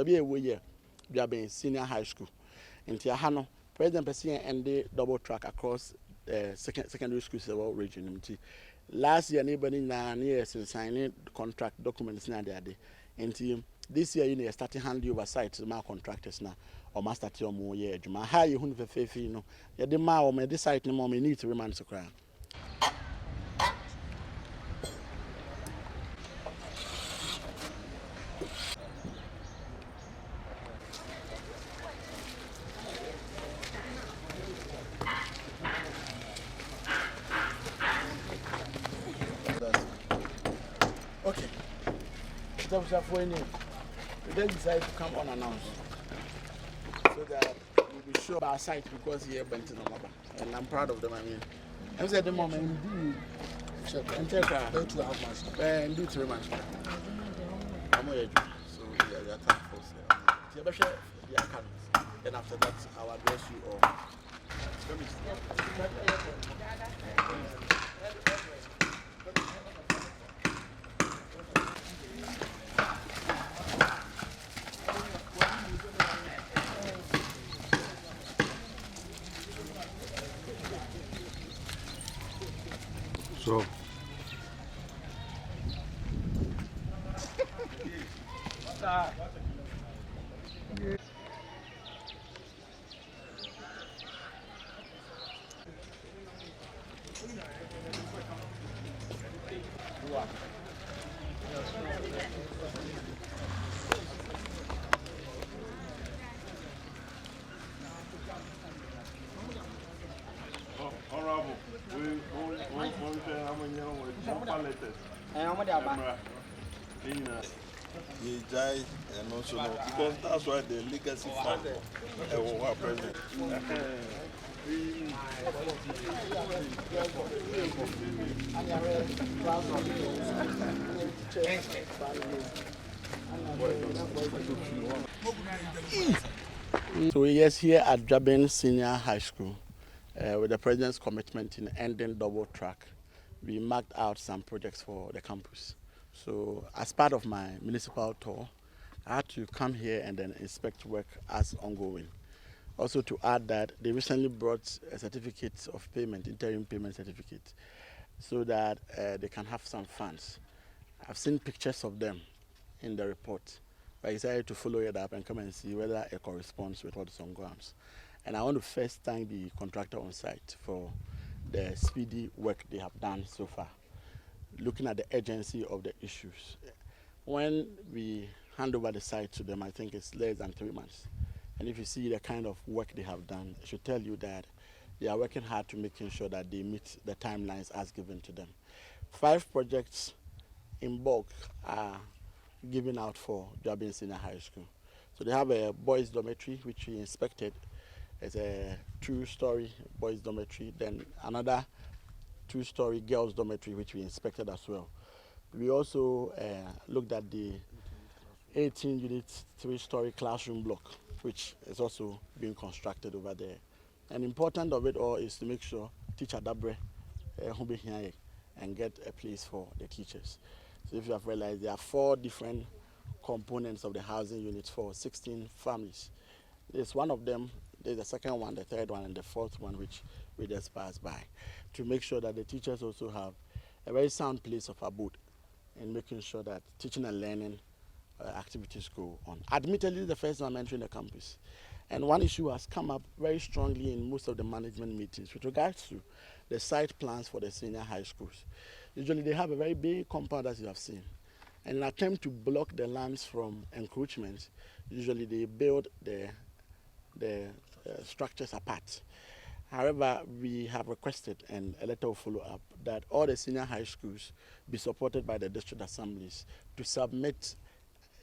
baby a way Juaben Senior High School. Into Hano, President President and the double track across secondary schools in the world region. Last year, neighboring 9 years in signing contract documents now there. Into this year, you starting handling oversight to my contractors now. Or master to your more year. My high you who faith, you know, ya the ma or me decide no more, me need to remain to cry. Okay. So, we then decided to come unannounced so that we'll be sure our site because here went in Omaba. And I'm proud of them. I mean, I said the moment check and check out 2 months and do 3 months. I'm away. So, yeah, we are thankful. Then after that, I'll address you all. So, Honorable, and also because that's why the legacy fund our president. So yes, here at Juaben Senior High School, with the President's commitment in ending double track, we marked out some projects for the campus. So as part of my municipal tour, I had to come here and then inspect work as ongoing. Also to add that they recently brought a certificate of payment, interim payment certificate, so that they can have some funds. I've seen pictures of them in the report, but I decided to follow it up and come and see whether it corresponds with what is on grounds. And I want to first thank the contractor on site for the speedy work they have done so far, looking at the urgency of the issues. When we hand over the site to them, I think it's less than 3 months. And if you see the kind of work they have done, it should tell you that they are working hard to making sure that they meet the timelines as given to them. 5 projects in bulk are given out for Juaben Senior High School. So they have a boys' dormitory, which we inspected. It's a 2-story boys' dormitory, then another 2-story girls' dormitory, which we inspected as well. We also looked at the 18-unit 3-story classroom block, which is also being constructed over there. And important of it all is to make sure teacher Dabre who be here and get a place for the teachers. So if you have realized, there are 4 different components of the housing units for 16 families. There's one of them, there's the second one, the third one, and the 4th one, which we just passed by, to make sure that the teachers also have a very sound place of abode in making sure that teaching and learning activities go on. Admittedly, the first one mentioned the campus. And one issue has come up very strongly in most of the management meetings with regards to the site plans for the senior high schools. Usually they have a very big compound, as you have seen. In an attempt to block the lands from encroachment, usually they build the structures apart. However, we have requested, and a letter will follow up, that all the senior high schools be supported by the district assemblies to submit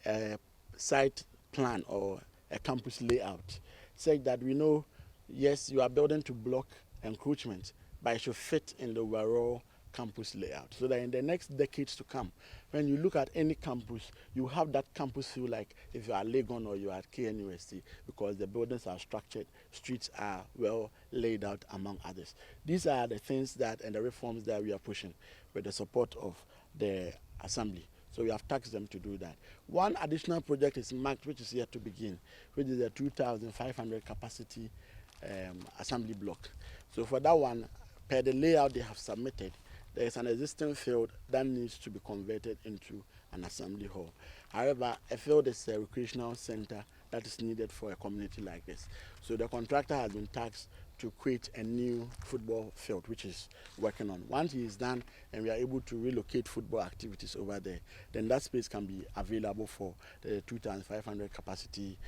a site plan or a campus layout, saying that we know, yes, you are building to block encroachment, but it should fit in the overall campus layout, so that in the next decades to come, when you look at any campus, you have that campus feel like if you are Legon or you are at KNUST, because the buildings are structured, streets are well laid out, among others. These are the things that and the reforms that we are pushing with the support of the assembly, So we have tasked them to do that. One additional project is marked, which is yet to begin, which is a 2,500 capacity assembly block. So for that one, per the layout they have submitted, there is an existing field that needs to be converted into an assembly hall. However, a field is a recreational center that is needed for a community like this. So the contractor has been tasked to create a new football field, which is working on. Once he is done and we are able to relocate football activities over there, then that space can be available for the 2,500 capacity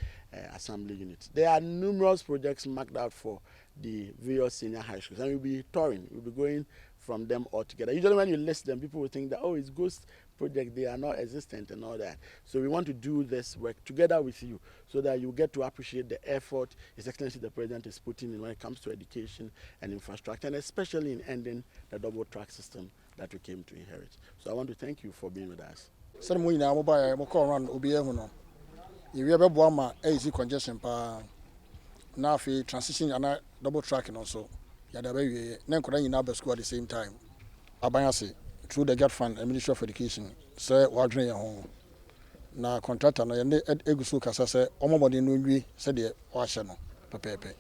assembly units. There are numerous projects marked out for the various senior high schools, and we'll be touring, we'll be going from them all together. Usually when you list them, people will think that, oh, it's ghost project, they are not existent and all that. So we want to do this work together with you so that you get to appreciate the effort His Excellency the President is putting in when it comes to education and infrastructure, and especially in ending the double track system that we came to inherit. So I want to thank you for being with us. send mo nyina mo ba mo call run obi ehu no. You be bo ama easy congestion pa. Na fi transition ana double track no so. Ya da ba wie na nkoda nyina ba school at the same time. Abanyase through the GET fund and Ministry of Education say wadwen ho. Na contractor no ye egusu kasa say omomode no nwi say de wa hye no pepepe.